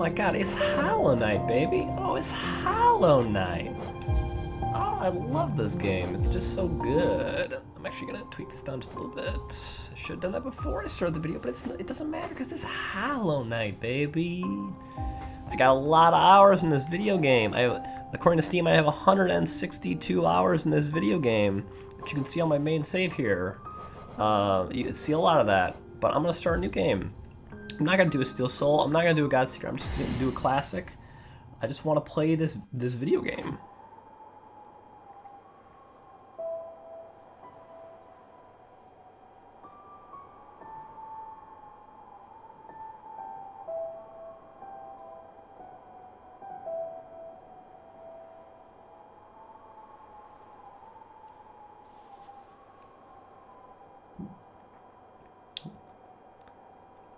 my god, it's Hollow Knight, baby. Oh, it's Hollow Knight. Oh, I love this game. It's just so good. I'm actually gonna tweak this down just a little bit. I should have done that before I started the video, but it doesn't matter because it's Hollow Knight, baby. I got a lot of hours in this video game. According to Steam, I have 162 hours in this video game, which you can see on my main save here. You can see a lot of that, but I'm gonna start a new game. I'm not gonna do a Steel Soul. I'm not gonna do a God Seeker. I'm just gonna do a classic. I just want to play this video game.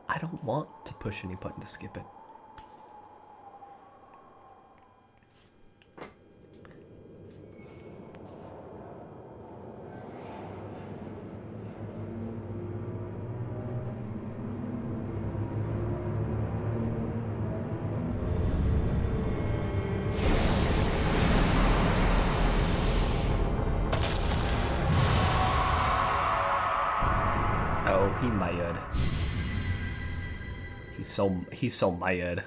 I don't want to push any button to skip it. Oh, he might. He's so mad.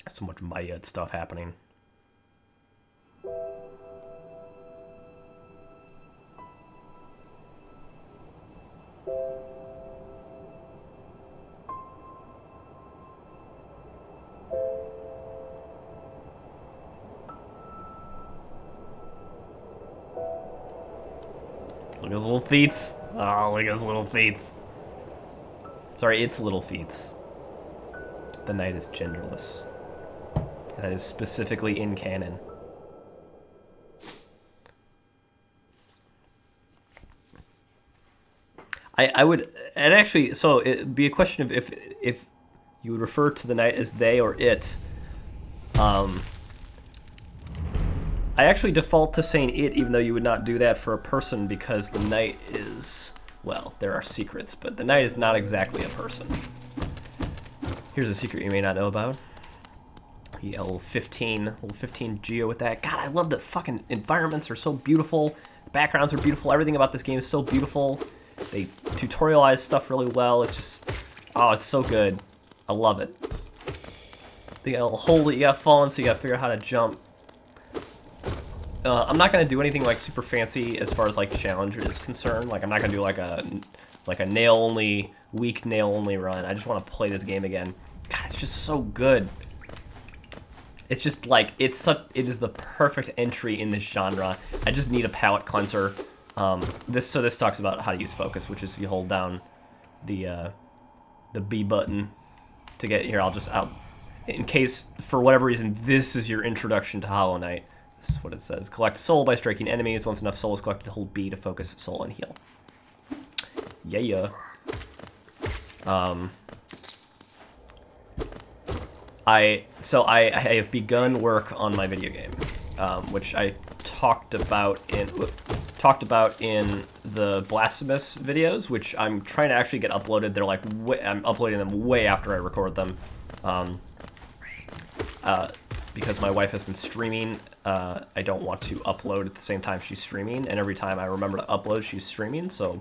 So much mad stuff happening. Look at his little feet. Oh, look at his little feet. Sorry, it's little feet. The knight is genderless. That is specifically in canon. I would, and actually, so it'd be a question of if you would refer to the knight as they or it. I actually default to saying it, even though you would not do that for a person, because the knight is, well, there are secrets, but the knight is not exactly a person. Here's a secret you may not know about. The L15 Geo with that. God, I love the fucking environments are so beautiful. The backgrounds are beautiful. Everything about this game is so beautiful. They tutorialize stuff really well. It's just, oh, it's so good. I love it. They got a little hole that you got falling, so you got to figure out how to jump. I'm not gonna do anything like super fancy as far as like challenge is concerned. Like I'm not gonna do like a nail only, weak nail only run. I just want to play this game again. God, it's just so good. It's just like it is the perfect entry in this genre. I just need a palate cleanser. This talks about how to use focus, which is you hold down the B button to get here. I'll in case for whatever reason this is your introduction to Hollow Knight. This is what it says. Collect soul by striking enemies. Once enough soul is collected, hold B to focus soul and heal. Yeah. I have begun work on my video game, which I talked about in the Blasphemous videos, which I'm trying to actually get uploaded. They're like I'm uploading them way after I record them, because my wife has been streaming. I don't want to upload at the same time she's streaming, and every time I remember to upload, she's streaming. So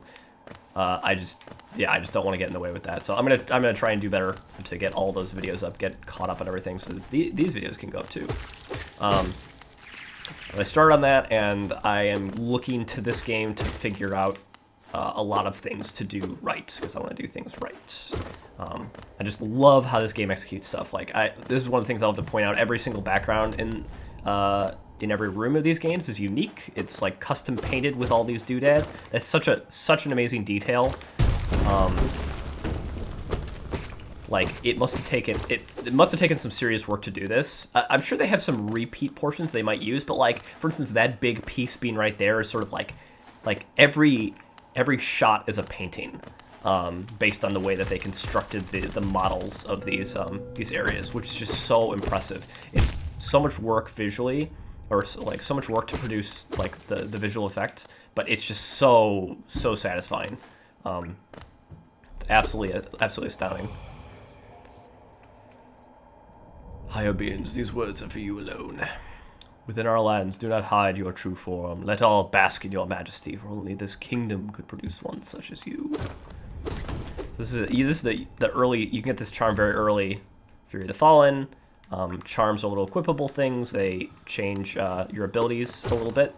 I just don't want to get in the way with that. So I'm gonna try and do better to get all those videos up, get caught up on everything, so that these videos can go up too. I started on that, and I am looking to this game to figure out a lot of things to do right, because I want to do things right. I just love how this game executes stuff. Like this is one of the things I'll have to point out. Every single background in every room of these games is unique. It's like custom painted with all these doodads. That's such an amazing detail. Like it must have taken some serious work to do this. I'm sure they have some repeat portions they might use, but like for instance, that big piece being right there is sort of like every shot is a painting, based on the way that they constructed the models of these areas, which is just so impressive. It's so much work visually, or like so much work to produce like the visual effect, but it's just so satisfying. absolutely astounding. Higher beings, these words are for you alone. Within our lands, do not hide your true form. Let all bask in your majesty, for only this kingdom could produce one such as you. This is the early. You can get this charm very early. Fury of the Fallen. Charms are little equipable things. They change your abilities a little bit.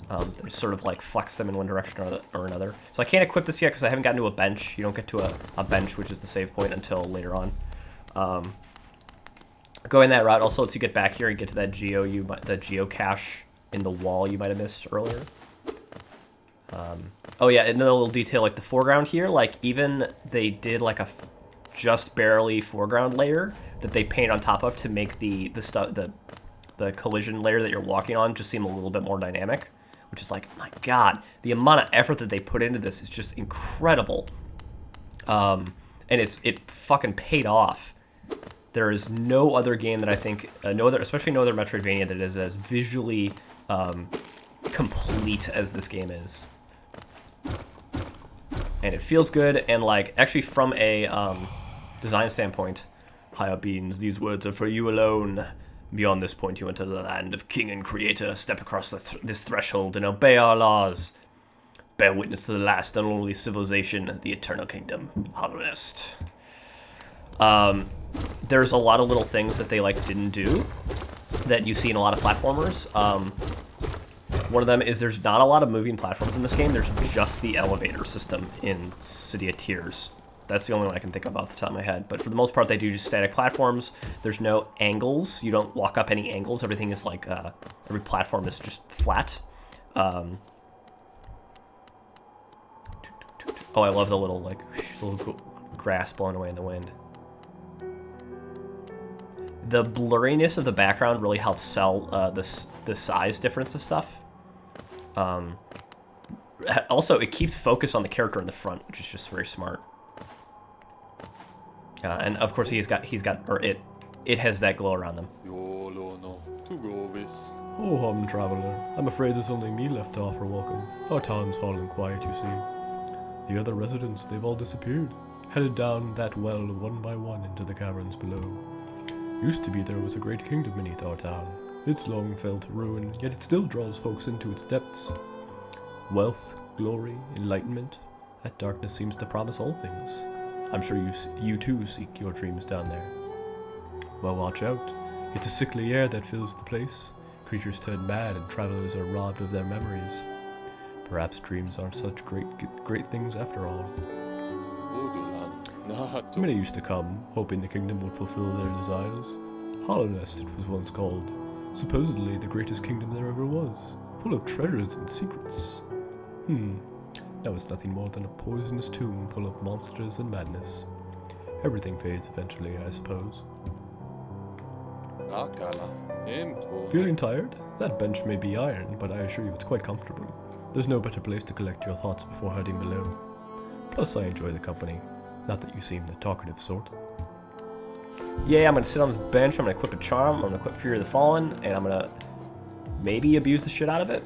They sort of like flex them in one direction or another. So I can't equip this yet because I haven't gotten to a bench. You don't get to a bench, which is the save point, until later on. Going that route also lets you get back here and get to that the geocache in the wall you might have missed earlier. Oh yeah, another little detail, like the foreground here, like even they did like a just barely foreground layer that they paint on top of to make the collision layer that you're walking on just seem a little bit more dynamic, which is like, my god, the amount of effort that they put into this is just incredible. And it fucking paid off. There is no other game that I think, especially no other Metroidvania that is as visually complete as this game is. And it feels good, and like, actually from a design standpoint, higher beings, these words are for you alone. Beyond this point, you enter the land of King and Creator. Step across this threshold and obey our laws. Bear witness to the last and only civilization, the Eternal Kingdom, Harvest. There's a lot of little things that they like didn't do that you see in a lot of platformers. One of them is there's not a lot of moving platforms in this game. There's just the elevator system in City of Tears. That's the only one I can think of off the top of my head. But for the most part, they do just static platforms. There's no angles. You don't walk up any angles. Everything is like, every platform is just flat. Oh, I love the little, like, little grass blowing away in the wind. The blurriness of the background really helps sell the size difference of stuff. Also, it keeps focus on the character in the front, which is just very smart. And of course, it has that glow around them. Oh, hum, traveler. I'm afraid there's only me left to offer welcome. Our town's fallen quiet, you see. The other residents, they've all disappeared, headed down that well one by one into the caverns below. Used to be there was a great kingdom beneath our town. It's long fell to ruin, yet it still draws folks into its depths. Wealth, glory, enlightenment, that darkness seems to promise all things. I'm sure you too seek your dreams down there. Well, watch out. It's a sickly air that fills the place. Creatures turn mad and travelers are robbed of their memories. Perhaps dreams aren't such great things after all. Many used to come, hoping the kingdom would fulfill their desires. Hollownest it was once called. Supposedly the greatest kingdom there ever was, full of treasures and secrets. Now it's nothing more than a poisonous tomb full of monsters and madness. Everything fades eventually, I suppose. Feeling tired? That bench may be iron, but I assure you it's quite comfortable. There's no better place to collect your thoughts before heading below. Plus, I enjoy the company. Not that you seem the talkative sort. Yeah, I'm gonna sit on the bench, I'm gonna equip a charm, I'm gonna equip Fury of the Fallen, and I'm gonna maybe abuse the shit out of it.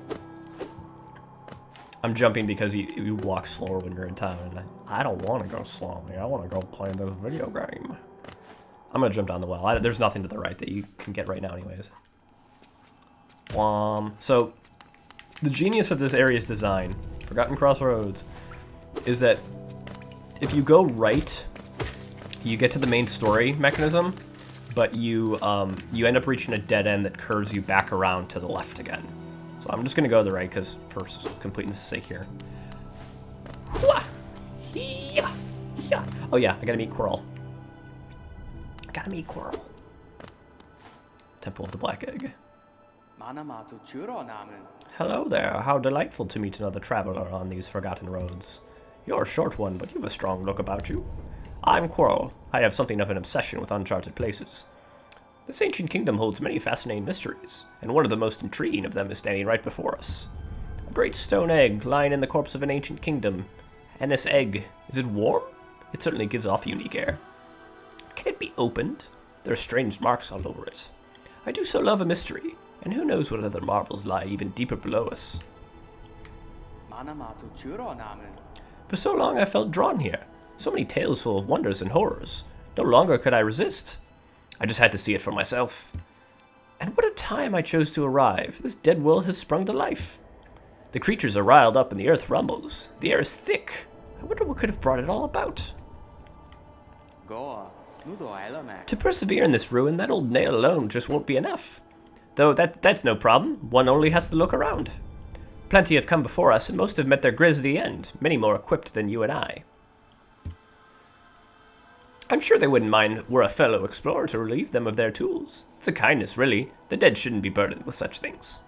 I'm jumping because you walk slower when you're in town, and I don't want to go slowly. I want to go play this video game. I'm gonna jump down the well. There's nothing to the right that you can get right now anyways. So, the genius of this area's design, Forgotten Crossroads, is that if you go right, you get to the main story mechanism, but you end up reaching a dead end that curves you back around to the left again. So I'm just gonna go to the right because for completeness' sake here. Oh yeah, I gotta meet Quirrell. Temple of the Black Egg. Hello there, how delightful to meet another traveler on these forgotten roads. You're a short one, but you've a strong look about you. I'm Quirrell. I have something of an obsession with uncharted places. This ancient kingdom holds many fascinating mysteries, and one of the most intriguing of them is standing right before us. A great stone egg lying in the corpse of an ancient kingdom. And this egg, is it warm? It certainly gives off unique air. Can it be opened? There are strange marks all over it. I do so love a mystery, and who knows what other marvels lie even deeper below us. For so long I felt drawn here. So many tales full of wonders and horrors. No longer could I resist. I just had to see it for myself. And what a time I chose to arrive. This dead world has sprung to life. The creatures are riled up and the earth rumbles. The air is thick. I wonder what could have brought it all about. To persevere in this ruin, that old nail alone just won't be enough. Though that's no problem. One only has to look around. Plenty have come before us, and most have met their grisly end, many more equipped than you and I. I'm sure they wouldn't mind were a fellow explorer to relieve them of their tools. It's a kindness, really. The dead shouldn't be burdened with such things.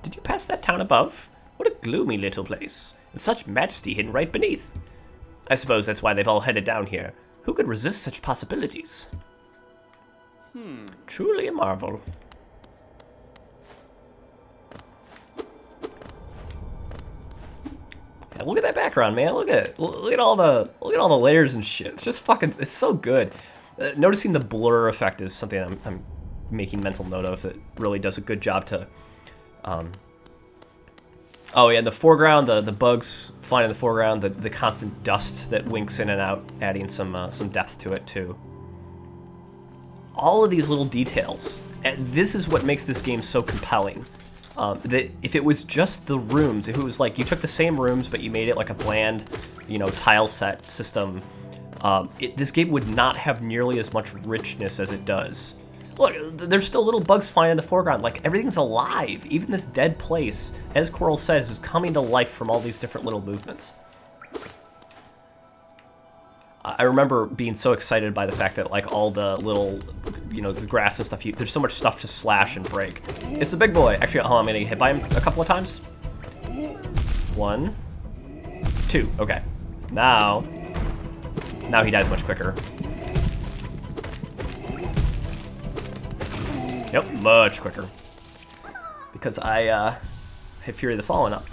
Did you pass that town above? What a gloomy little place, and such majesty hidden right beneath. I suppose that's why they've all headed down here. Who could resist such possibilities? Truly a marvel. Yeah, look at that background, man. Look at all the layers and shit. It's just fucking. It's so good. Noticing the blur effect is something I'm making mental note of. It really does a good job to. Oh yeah, in the foreground, the bugs flying in the foreground, the constant dust that winks in and out, adding some depth to it too. All of these little details, and this is what makes this game so compelling. That if it was just the rooms, if it was like you took the same rooms but you made it like a bland, tile set system, this game would not have nearly as much richness as it does. Look, there's still little bugs flying in the foreground. Like, everything's alive. Even this dead place, as Coral says, is coming to life from all these different little movements. I remember being so excited by the fact that, like, all the little, the grass and stuff, there's so much stuff to slash and break. It's the big boy. Actually, I'm going to get hit by him a couple of times. 1, 2. Okay. Now he dies much quicker. Yep, much quicker. Because I have Fury of the Fallen up.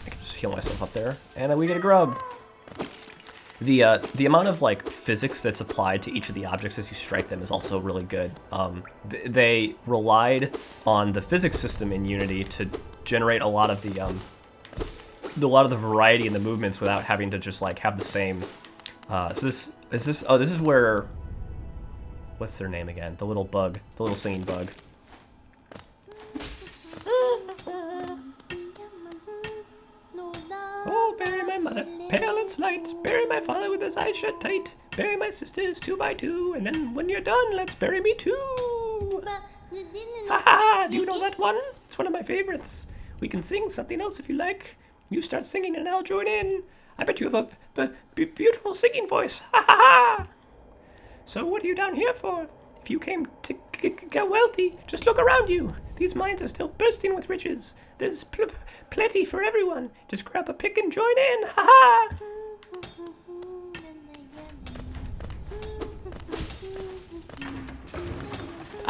I can just heal myself up there, and we get a grub. The amount of like physics that's applied to each of the objects as you strike them is also really good. They relied on the physics system in Unity to generate a lot of the variety in the movements without having to just like have the same. So this is where. What's their name again? The little bug. The little singing bug. Oh, bury my mother, pale and slight. Bury my father with his eyes shut tight. Bury my sisters 2 by 2. And then when you're done, let's bury me too. Ha ha! Do you know that one? It's one of my favorites. We can sing something else if you like. You start singing and I'll join in. I bet you have a beautiful singing voice. Ha ha ha! So what are you down here for? If you came to get wealthy, just look around you. These mines are still bursting with riches. There's plenty for everyone. Just grab a pick and join in. Ha ha!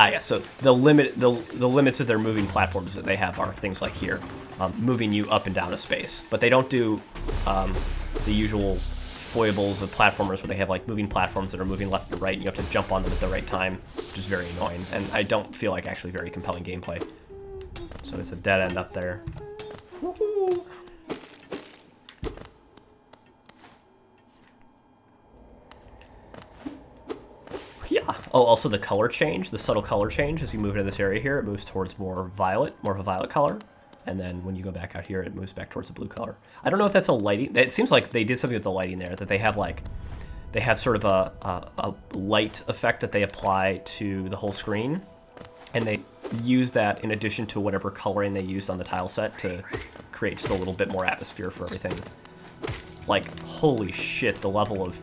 Yeah. So the limits of their moving platforms that they have are things like here, moving you up and down a space. But they don't do the usual foibles of platformers where they have like moving platforms that are moving left and right and you have to jump on them at the right time, which is very annoying, and I don't feel like actually very compelling gameplay. So it's a dead end up there. Woohoo! Yeah. Oh, also the color change, the subtle color change as you move into this area here, it moves towards more of a violet color. And then when you go back out here, it moves back towards the blue color. I don't know if that's a lighting. It seems like they did something with the lighting there, that they have sort of a light effect that they apply to the whole screen. And they use that in addition to whatever coloring they used on the tile set to create just a little bit more atmosphere for everything. It's like, holy shit, the level of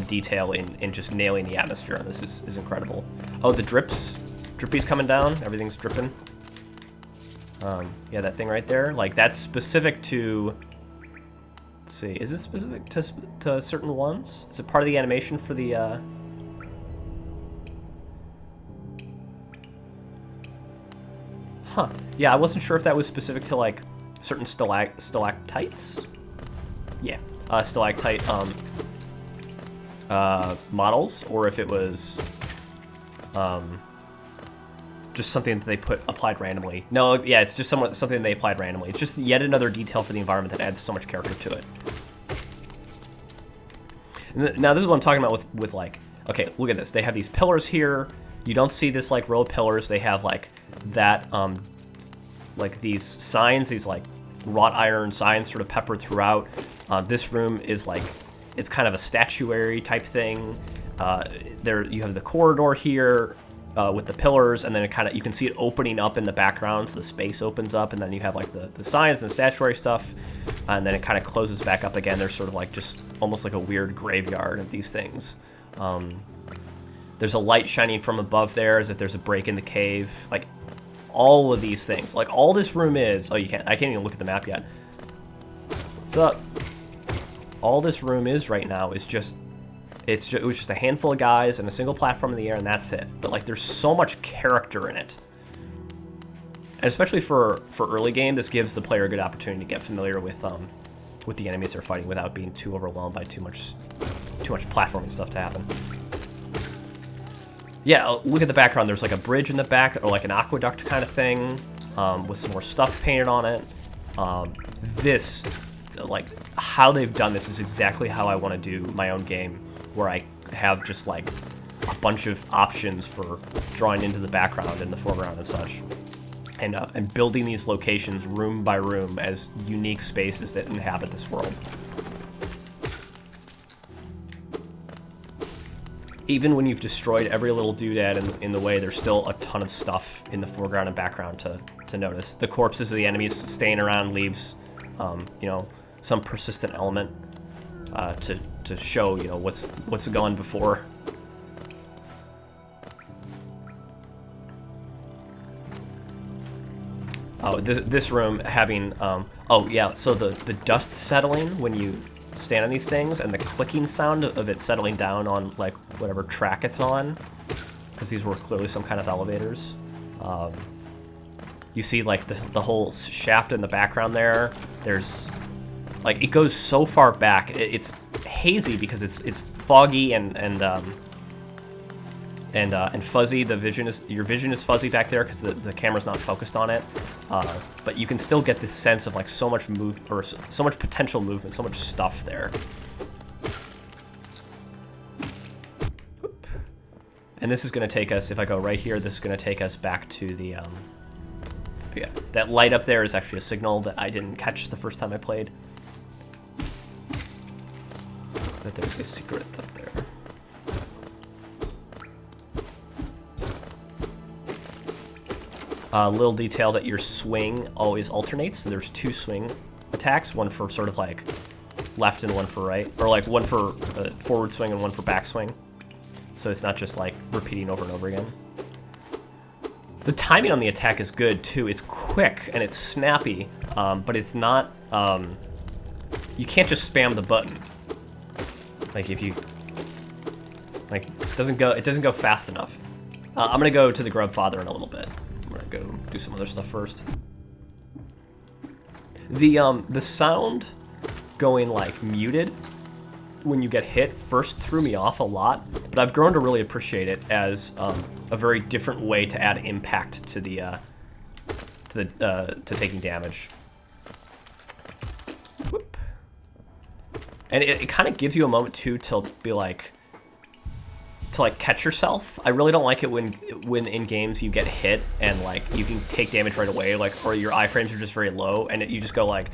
detail in just nailing the atmosphere on this is incredible. Oh, the drippy's coming down, everything's dripping. Yeah, that thing right there, like that's specific to, let's see, is it specific to certain ones? Is it part of the animation for the, Huh, yeah, I wasn't sure if that was specific to like certain stalactites? Yeah, stalactite, models, or if it was, just something that they applied randomly. No, yeah, it's just something they applied randomly. It's just yet another detail for the environment that adds so much character to it. And now this is what I'm talking about with like, okay, look at this. They have these pillars here. You don't see this like row of pillars. They have like that, like these signs, these like wrought iron signs sort of peppered throughout. This room is like, it's kind of a statuary type thing. There you have the corridor here with the pillars, and then it kind of, you can see it opening up in the background, so the space opens up, and then you have like the signs and the statuary stuff, and then it kind of closes back up again. There's sort of like just almost like a weird graveyard of these things. There's a light shining from above there as if there's a break in the cave. Like all of these things, like all this room is, oh, I can't even look at the map yet. What's up? All this room is right now is just, it was just a handful of guys and a single platform in the air, and that's it. But like, there's so much character in it, and especially for early game, this gives the player a good opportunity to get familiar with the enemies they're fighting without being too overwhelmed by too much platforming stuff to happen. Yeah, look at the background. There's like a bridge in the back, or like an aqueduct kind of thing, with some more stuff painted on it. This, like, how they've done this is exactly how I want to do my own game, where I have just like a bunch of options for drawing into the background and the foreground and such, and building these locations room by room as unique spaces that inhabit this world. Even when you've destroyed every little doodad in the way, there's still a ton of stuff in the foreground and background to notice. The corpses of the enemies staying around leaves, you know, some persistent element to show, you know, what's gone before. Oh, this room having, oh yeah, so the dust settling when you stand on these things, and the clicking sound of it settling down on like whatever track it's on, because these were clearly some kind of elevators. You see like the whole shaft in the background there. There's like, it goes so far back. It's hazy because it's foggy and fuzzy. Your vision is fuzzy back there because the camera's not focused on it. But you can still get this sense of like so much so much potential movement, so much stuff there. Whoop. And this is going to take us, if I go right here, this is going to take us back to the, yeah, that light up there is actually a signal that I didn't catch the first time I played. That there's a secret up there. Little detail that your swing always alternates, so there's two swing attacks, one for sort of like left and one for right, or like one for forward swing and one for back swing, so it's not just like repeating over and over again. The timing on the attack is good too. It's quick and it's snappy, but it's not, you can't just spam the button. Like if you, like, it doesn't go fast enough. I'm gonna go to the Grubfather in a little bit. I'm gonna go do some other stuff first. The sound going like muted when you get hit first threw me off a lot, but I've grown to really appreciate it as a very different way to add impact to the to taking damage. Whoop. And it kind of gives you a moment too to be like, to like catch yourself. I really don't like it when in games you get hit and like you can take damage right away, like, or your iframes are just very low and you just go like,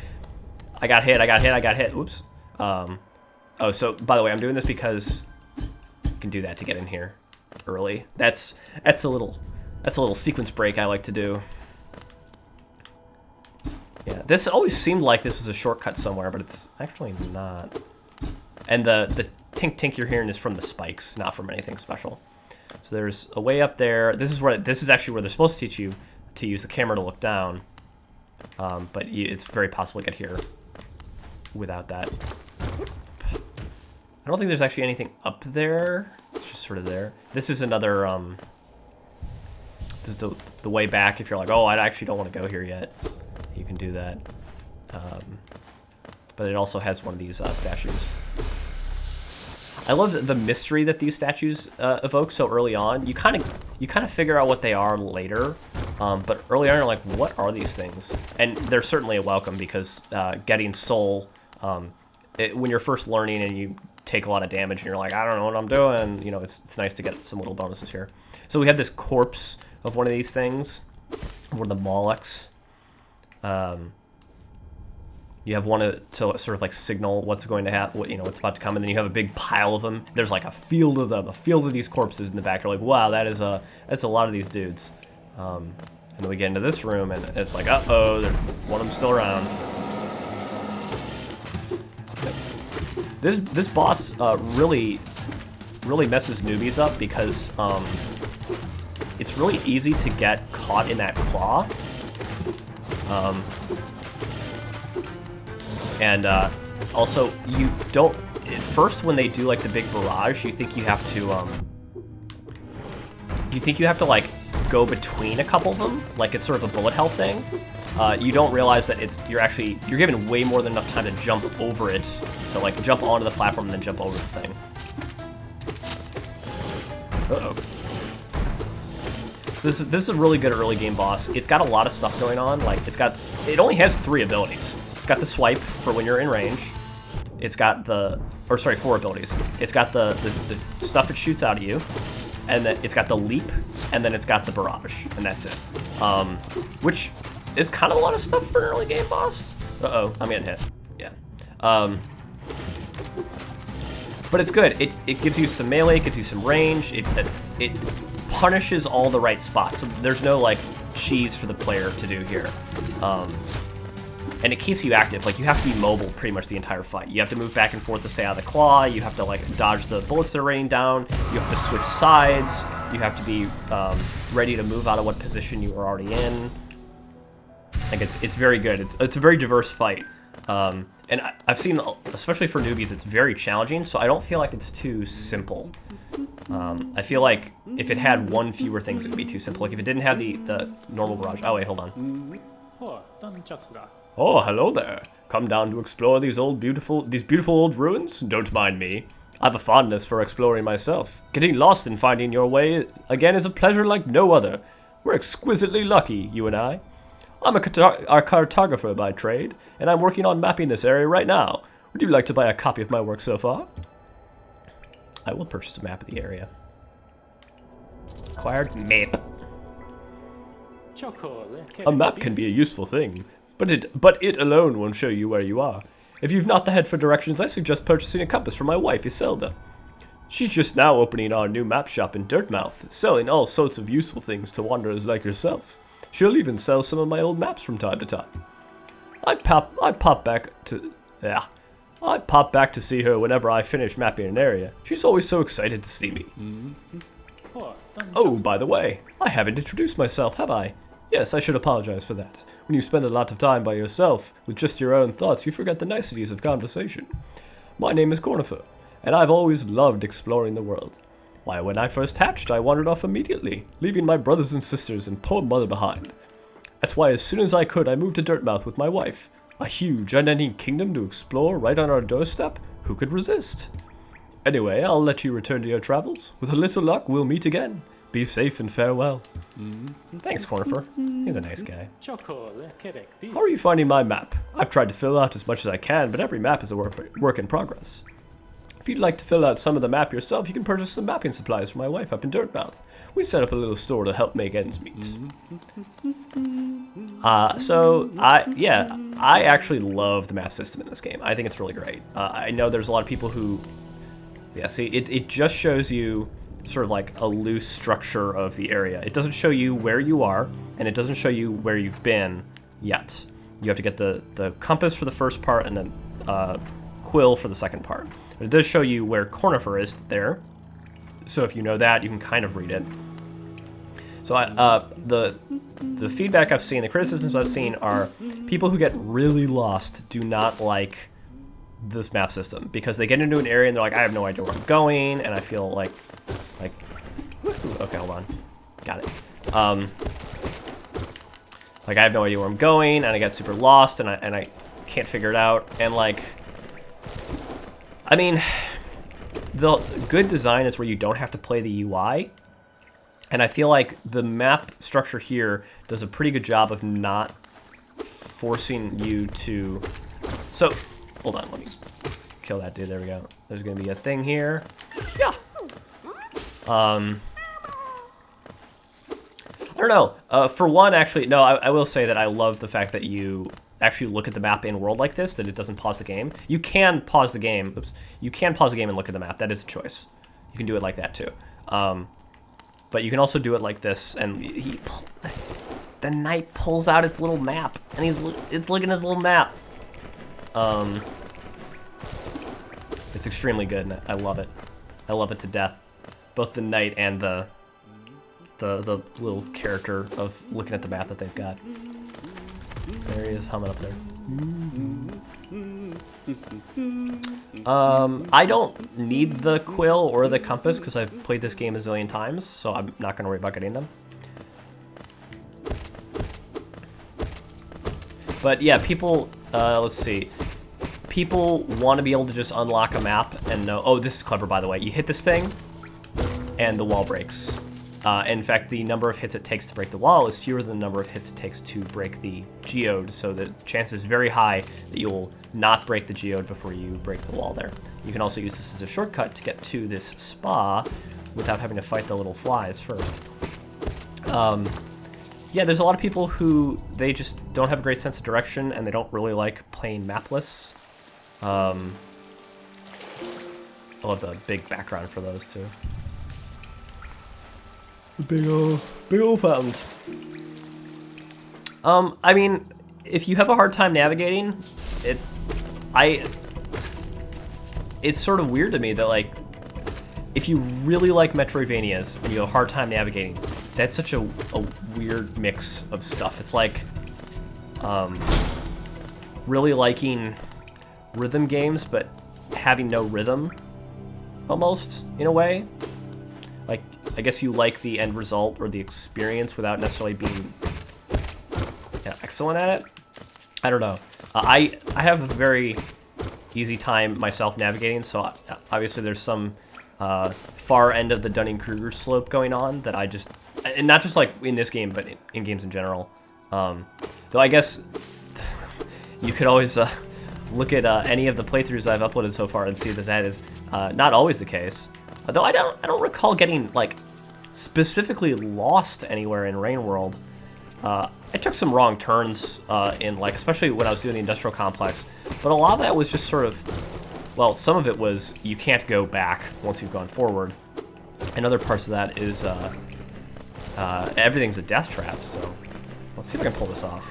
I got hit. Oops. Oh, so by the way, I'm doing this because you can do that to get in here early. That's a little sequence break I like to do. Yeah, this always seemed like this was a shortcut somewhere, but it's actually not. And the tink you're hearing is from the spikes, not from anything special. So there's a way up there. This is actually where they're supposed to teach you to use the camera to look down. But it's very possible to get here without that. I don't think there's actually anything up there. It's just sort of there. This is another, this is the way back if you're like, oh, I actually don't want to go here yet. You can do that. But it also has one of these statues. I love the mystery that these statues evoke so early on. You kind of You kind of figure out what they are later, but early on you're like, what are these things? And they're certainly a welcome because getting soul, when you're first learning and you take a lot of damage and you're like, I don't know what I'm doing, you know, it's nice to get some little bonuses here. So we have this corpse of one of these things, one of the Molochs. You have one to sort of like signal what's going to happen, you know, what's about to come, and then you have a big pile of them. There's like a field of them, a field of these corpses in the back. You're like, wow, that's a lot of these dudes. And then we get into this room, and it's like, uh-oh, one of them's still around. This boss really messes newbies up because it's really easy to get caught in that claw. And also, you don't... At first, when they do, like, the big barrage, you think you have to, like, go between a couple of them. Like, it's sort of a bullet hell thing. You don't realize that you're given way more than enough time to jump over it. To, like, jump onto the platform and then jump over the thing. Uh-oh. So this is a really good early game boss. It's got a lot of stuff going on. Like, it only has 3 abilities. It's got the swipe for when you're in range. It's got 4 abilities. It's got the stuff that shoots out at you, and then it's got the leap, and then it's got the barrage, and that's it. Which is kind of a lot of stuff for an early game boss. Uh-oh, I'm getting hit. Yeah. But it's good. It gives you some melee, it gives you some range, it punishes all the right spots. So there's no, like, cheese for the player to do here. And it keeps you active. Like, you have to be mobile pretty much the entire fight. You have to move back and forth to stay out of the claw. You have to, like, dodge the bullets that are raining down. You have to switch sides. You have to be ready to move out of what position you were already in. Like, it's very good. It's a very diverse fight. And I've seen, especially for newbies, it's very challenging, so I don't feel like it's too simple. I feel like if it had one fewer things, it would be too simple. Like, if it didn't have the normal barrage... Oh, wait, hold on. Oh, hello there. Come down to explore these beautiful old ruins? Don't mind me. I have a fondness for exploring myself. Getting lost and finding your way again is a pleasure like no other. We're exquisitely lucky, you and I. I'm a cartographer by trade, and I'm working on mapping this area right now. Would you like to buy a copy of my work so far? I will purchase a map of the area. Acquired map. A map can be a useful thing, but it alone won't show you where you are. If you've not the head for directions, I suggest purchasing a compass from my wife, Iselda. She's just now opening our new map shop in Dirtmouth, selling all sorts of useful things to wanderers like yourself. She'll even sell some of my old maps from time to time. I pop back to see her whenever I finish mapping an area. She's always so excited to see me. Oh, by the way, I haven't introduced myself, have I? Yes, I should apologize for that. When you spend a lot of time by yourself, with just your own thoughts, you forget the niceties of conversation. My name is Cornifer, and I've always loved exploring the world. Why, when I first hatched, I wandered off immediately, leaving my brothers and sisters and poor mother behind. That's why as soon as I could, I moved to Dirtmouth with my wife. A huge, unending kingdom to explore right on our doorstep. Who could resist? Anyway, I'll let you return to your travels. With a little luck, we'll meet again. Be safe and farewell. Thanks, Cornifer. He's a nice guy. How are you finding my map? I've tried to fill out as much as I can, but every map is a work in progress. If you'd like to fill out some of the map yourself, you can purchase some mapping supplies for my wife up in Dirtmouth. We set up a little store to help make ends meet. I actually love the map system in this game. I think it's really great. I know there's a lot of people who... Yeah, see, it just shows you sort of like a loose structure of the area. It doesn't show you where you are, and it doesn't show you where you've been yet. You have to get the compass for the first part, and then quill for the second part. But it does show you where Cornifer is there. So if you know that, you can kind of read it. So the feedback I've seen, the criticisms I've seen are people who get really lost do not like this map system because they get into an area and they're like, I have no idea where I'm going, and I feel like okay, hold on, got it. Like I have no idea where I'm going, and I get super lost, and I can't figure it out, and like, I mean, the good design is where you don't have to play the UI. And I feel like the map structure here does a pretty good job of not forcing you to... So, hold on, let me kill that dude. There we go. There's going to be a thing here. Yeah. I don't know. For one, actually, no, I will say that I love the fact that you actually look at the map in world like this, that it doesn't pause the game. You can pause the game. Oops. You can pause the game and look at the map. That is a choice. You can do it like that, too. But you can also do it like this, and the knight pulls out its little map, and it's looking at his little map. It's extremely good, and I love it. I love it to death. Both the knight and the little character of looking at the map that they've got. There he is, humming up there. I don't need the quill or the compass because I've played this game a zillion times, so I'm not going to worry about getting them. But yeah, people, let's see. People want to be able to just unlock a map and know, oh, this is clever, by the way. You hit this thing, and the wall breaks. In fact, the number of hits it takes to break the wall is fewer than the number of hits it takes to break the geode, so the chance is very high that you'll not break the geode before you break the wall there. You can also use this as a shortcut to get to this spa without having to fight the little flies first. Yeah, there's a lot of people who, they just don't have a great sense of direction, and they don't really like playing mapless. I love the big background for those, too. Big old fountains. I mean, if you have a hard time navigating, it's sort of weird to me that, like, if you really like Metroidvanias and you have a hard time navigating, that's such a weird mix of stuff. It's like, really liking rhythm games, but having no rhythm, almost, in a way. Like, I guess you like the end result or the experience without necessarily being excellent at it. I don't know. I have a very easy time myself navigating, so obviously there's some far end of the Dunning-Kruger slope going on that I just... And not just like in this game, but in games in general. Though I guess you could always look at any of the playthroughs I've uploaded so far and see that that is not always the case. Though I don't recall getting like specifically lost anywhere in Rain World. I took some wrong turns in, like, especially when I was doing the industrial complex, but a lot of that was just sort of, well, some of it was you can't go back once you've gone forward, and other parts of that is everything's a death trap. So let's see if I can pull this off.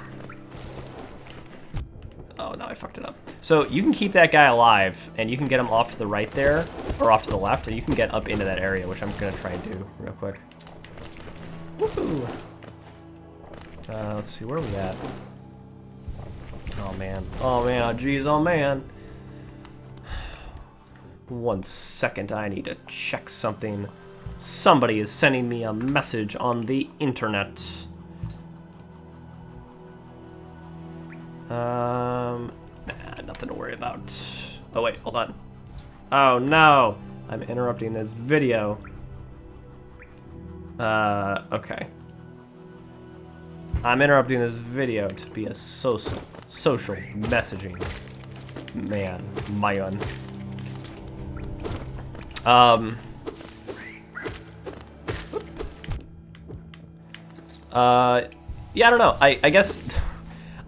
Oh no, I fucked it up. So you can keep that guy alive, and you can get him off to the right there, or off to the left, and you can get up into that area, which I'm gonna try and do real quick. Woohoo! Let's see, where are we at? Oh man, oh geez, oh man. 1 second, I need to check something. Somebody is sending me a message on the internet. Nah, nothing to worry about. Oh wait, hold on. Oh no, I'm interrupting this video. Okay. I'm interrupting this video to be a social messaging man. Yeah, I don't know. I guess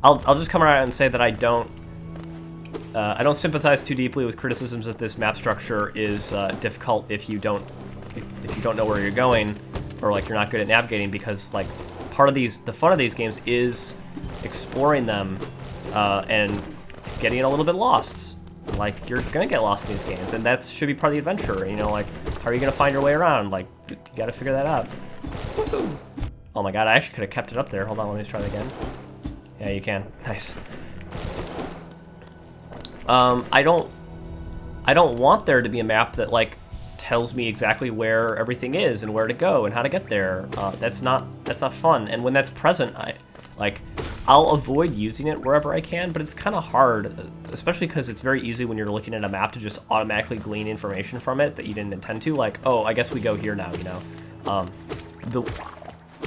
I'll just come around and say that I don't sympathize too deeply with criticisms that this map structure is difficult if you don't know where you're going, or like you're not good at navigating, because like part of the fun of these games is exploring them and getting a little bit lost. Like, you're gonna get lost in these games, and that should be part of the adventure. You know, like, how are you gonna find your way around? Like, you gotta figure that out. Woohoo! Oh my god, I actually could have kept it up there. Hold on, let me try that again. Yeah, you can. Nice. I don't want there to be a map that like tells me exactly where everything is and where to go and how to get there. That's not fun. And when that's present, I'll avoid using it wherever I can, but it's kind of hard, especially because it's very easy when you're looking at a map to just automatically glean information from it that you didn't intend to. Like, oh, I guess we go here now, you know.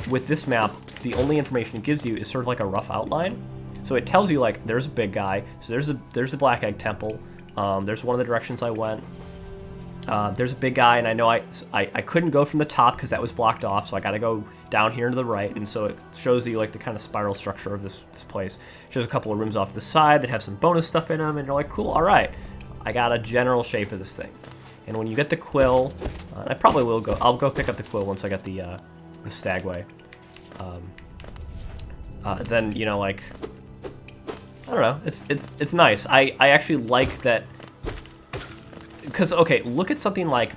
with this map, the only information it gives you is sort of like a rough outline. So it tells you, like, there's a big guy, so there's the Black Egg Temple, there's one of the directions I went. There's a big guy, and I know I couldn't go from the top because that was blocked off, so I got to go down here to the right, and so it shows you like the kind of spiral structure of this place. It shows a couple of rooms off to the side that have some bonus stuff in them, and you're like, cool, all right, I got a general shape of this thing. And when you get the quill, I probably will go. I'll go pick up the quill once I get the stagway. Then you know, like, I don't know, it's nice. I actually like that. Because, okay, look at something like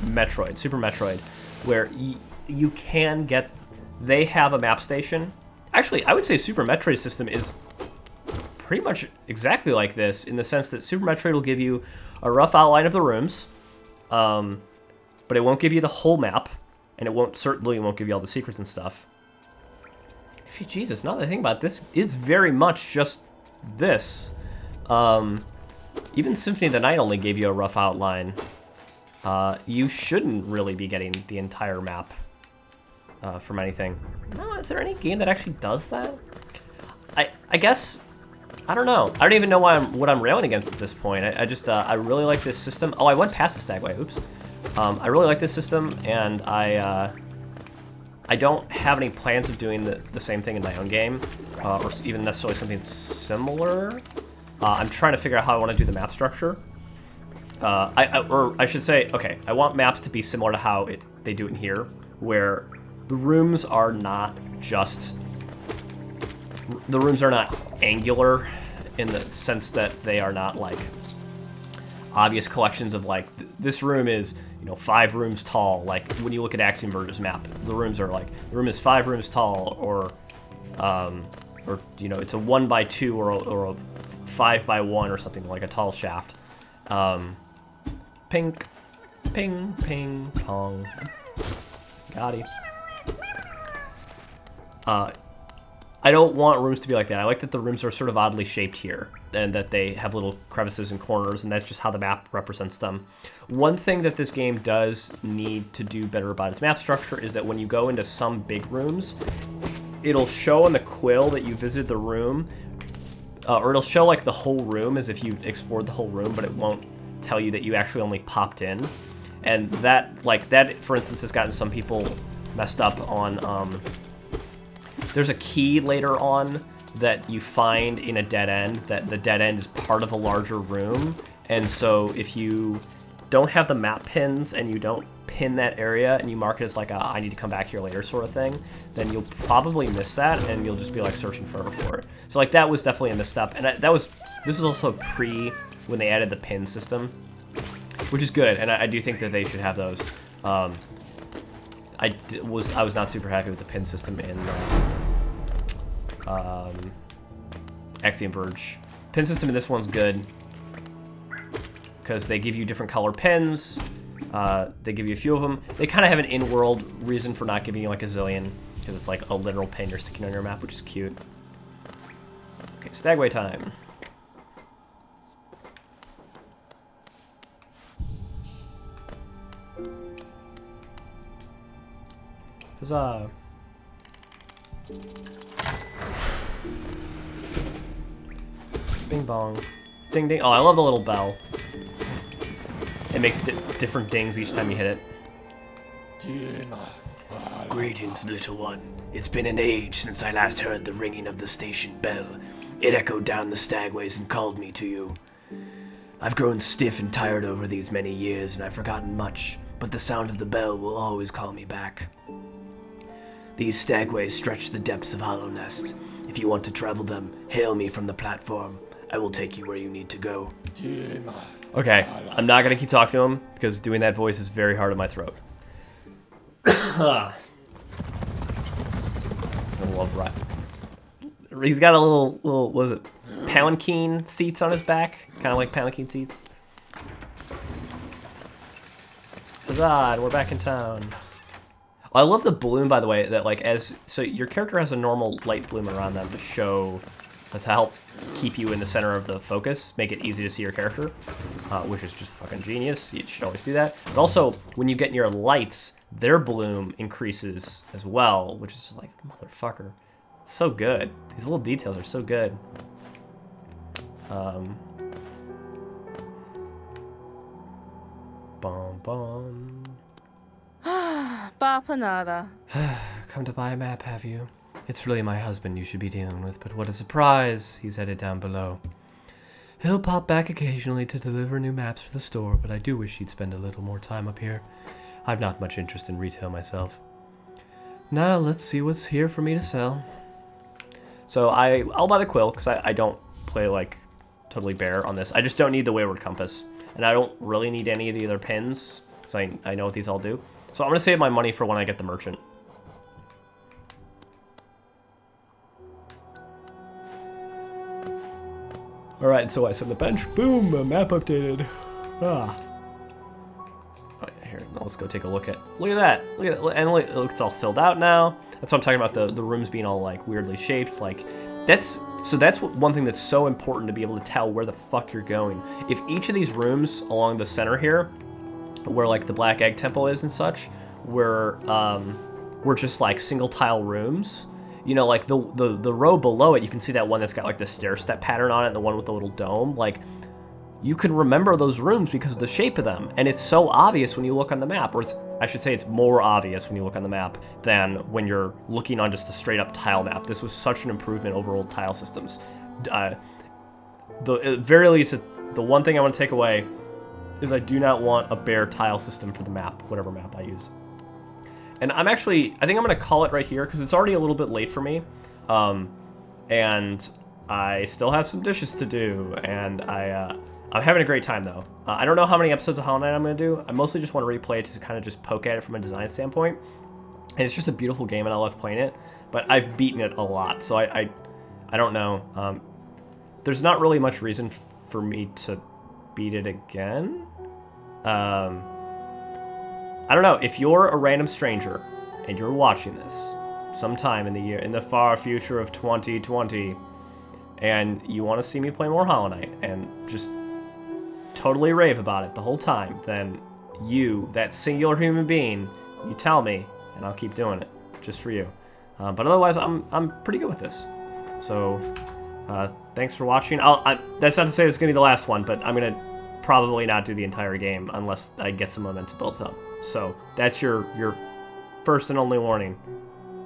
Metroid, Super Metroid, where you can get... They have a map station. Actually, I would say Super Metroid system is pretty much exactly like this, in the sense that Super Metroid will give you a rough outline of the rooms, but it won't give you the whole map, and it certainly won't give you all the secrets and stuff. Actually, Jesus, now that I think about it, this is very much just this. Even Symphony of the Night only gave you a rough outline. You shouldn't really be getting the entire map from anything. No, is there any game that actually does that? I guess, I don't know. I don't even know what I'm railing against at this point. I really like this system. Oh, I went past the stagway. Oops. I really like this system, and I don't have any plans of doing the same thing in my own game, or even necessarily something similar. I'm trying to figure out how I want to do the map structure. Or I should say, okay, I want maps to be similar to how they do it in here, where the rooms are not angular in the sense that they are not like obvious collections of like this room is, you know, 5 rooms tall. Like when you look at Axiom Verge's map, the rooms are like the room is 5 rooms tall, or you know, it's a 1x2 or a 5x1 or something, like a tall shaft. Pink, ping, ping, pong. Got it. I don't want rooms to be like that. I like that the rooms are sort of oddly shaped here, and that they have little crevices and corners, and that's just how the map represents them. One thing that this game does need to do better about its map structure is that when you go into some big rooms, it'll show on the quill that you visited the room, or it'll show like the whole room as if you explored the whole room, but it won't tell you that you actually only popped in. And that, for instance, has gotten some people messed up on, there's a key later on that you find in a dead end, that the dead end is part of a larger room. And so if you don't have the map pins and you don't pin that area and you mark it as like a I need to come back here later sort of thing, then you'll probably miss that and you'll just be like searching forever for it. So like that was definitely a misstep. And this was also pre when they added the pin system, which is good. And I do think that they should have those. I was not super happy with the pin system in Axiom Verge. Pin system in this one's good because they give you different color pins. They give you a few of them. They kind of have an in-world reason for not giving you like a zillion, because it's like a literal pin you're sticking on your map, which is cute. Okay, stagway time. Huzzah. Bing bong. Ding ding. Oh, I love the little bell. It makes different dings each time you hit it. Greetings, little one. It's been an age since I last heard the ringing of the station bell. It echoed down the stagways and called me to you. I've grown stiff and tired over these many years, and I've forgotten much, but the sound of the bell will always call me back. These stagways stretch the depths of Hollow Nest. If you want to travel them, hail me from the platform. I will take you where you need to go. Okay, I'm not gonna keep talking to him because doing that voice is very hard on my throat. I love Rave. He's got a little, what is it? Palanquin seats on his back, kind of like palanquin seats. Huzzah! And we're back in town. I love the bloom, by the way, that like so your character has a normal light bloom around them to show to help keep you in the center of the focus, make it easy to see your character, which is just fucking genius. You should always do that. But also, when you get near lights, their bloom increases as well, which is like, motherfucker. So good. These little details are so good. Bum bum. Bapanada. Come to buy a map, have you? It's really my husband you should be dealing with, but what a surprise! He's headed down below. He'll pop back occasionally to deliver new maps for the store, but I do wish he'd spend a little more time up here. I've not much interest in retail myself. Now, let's see what's here for me to sell. So I'll buy the quill, because I don't play, like, totally bare on this. I just don't need the wayward compass. And I don't really need any of the other pins, because I know what these all do. So I'm going to save my money for when I get the merchant. Alright, so I set the bench. Boom! A map updated. Ah. Oh, yeah, here, let's go take a look at that. Look at that. And look, it's all filled out now. That's what I'm talking about, the rooms being all, like, weirdly shaped. Like, that's one thing that's so important to be able to tell where the fuck you're going. If each of these rooms along the center here, where, like, the Black Egg Temple is and such, were just, like, single tile rooms, you know, like, the row below it, you can see that one that's got, like, the stair-step pattern on it, and the one with the little dome, like, you can remember those rooms because of the shape of them, and it's so obvious when you look on the map, or I should say it's more obvious when you look on the map than when you're looking on just a straight-up tile map. This was such an improvement over old tile systems. At very least, the one thing I want to take away is I do not want a bare tile system for the map, whatever map I use. And I think I'm going to call it right here, because it's already a little bit late for me, and I still have some dishes to do, and I'm having a great time, though. I don't know how many episodes of Hollow Knight I'm going to do. I mostly just want to replay it to kind of just poke at it from a design standpoint, and it's just a beautiful game, and I love playing it, but I've beaten it a lot, so I don't know. There's not really much reason for me to beat it again. I don't know, if you're a random stranger and you're watching this sometime in the far future of 2020, and you want to see me play more Hollow Knight and just totally rave about it the whole time, then you, that singular human being, you tell me, and I'll keep doing it just for you. But otherwise, I'm pretty good with this. So, thanks for watching. That's not to say it's gonna be the last one, but I'm gonna probably not do the entire game unless I get some momentum built up. So that's your first and only warning.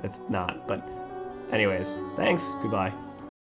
It's not, but anyways, thanks, goodbye.